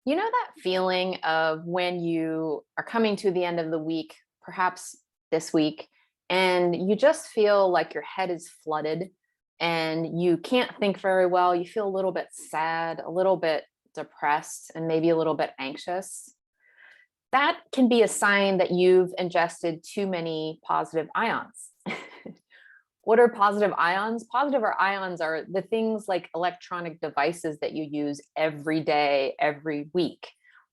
You know that feeling of when you are coming to the end of the week, perhaps this week, and you just feel like your head is flooded and you can't think very well. You feel a little bit sad, a little bit depressed, and maybe a little bit anxious. That can be a sign that you've ingested too many positive ions. What are positive ions? Positive or ions are the things like electronic devices that you use every day, every week,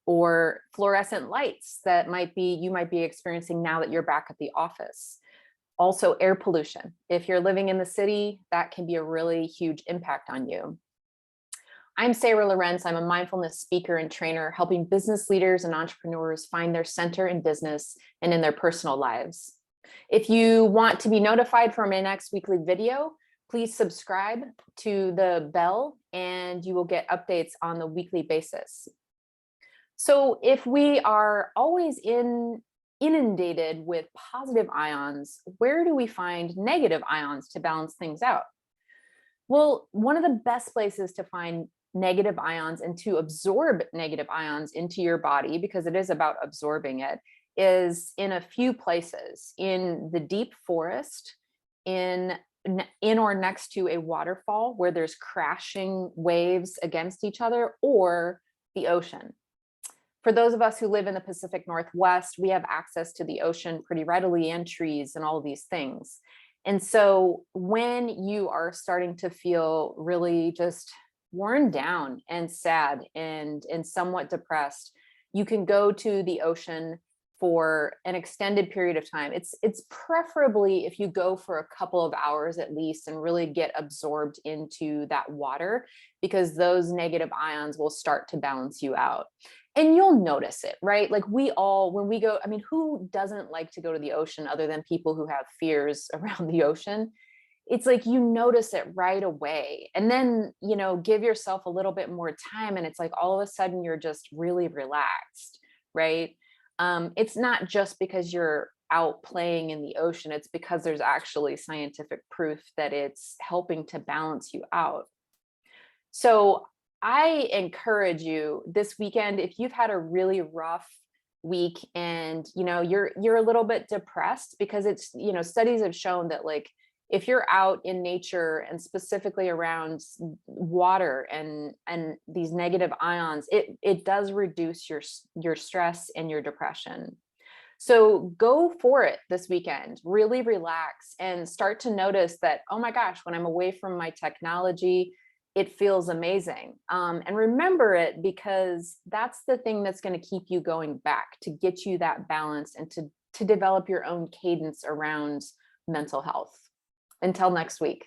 or fluorescent lights that you might be experiencing now that you're back at the office. Also, air pollution. If you're living in the city, that can be a really huge impact on you. I'm Sarah Lorenz. I'm a mindfulness speaker and trainer, helping business leaders and entrepreneurs find their center in business and in their personal lives. If you want to be notified for my next weekly video, please subscribe to the bell and you will get updates on the weekly basis. So if we are always inundated with positive ions, where do we find negative ions to balance things out? Well, one of the best places to find negative ions and to absorb negative ions into your body, because it is about absorbing it, is in a few places: in the deep forest, in or next to a waterfall where there's crashing waves against each other, or the ocean. For those of us who live in the Pacific Northwest, we have access to the ocean pretty readily, and trees and all of these things. And so when you are starting to feel really just worn down and sad and somewhat depressed, you can go to the ocean for an extended period of time. It's preferably if you go for a couple of hours at least and really get absorbed into that water, because those negative ions will start to balance you out. And you'll notice it, right? Like we all, when we go, I mean, who doesn't like to go to the ocean other than people who have fears around the ocean? It's like you notice it right away. And then, give yourself a little bit more time. And it's like all of a sudden you're just really relaxed, right? It's not just because you're out playing in the ocean, it's because there's actually scientific proof that it's helping to balance you out. So I encourage you this weekend, if you've had a really rough week and you're a little bit depressed, because studies have shown that, like, if you're out in nature and specifically around water and these negative ions, it does reduce your stress and your depression. So go for it this weekend. Really relax and start to notice that, oh my gosh, when I'm away from my technology, it feels amazing. And remember it, because that's the thing that's going to keep you going back, to get you that balance and to develop your own cadence around mental health. Until next week.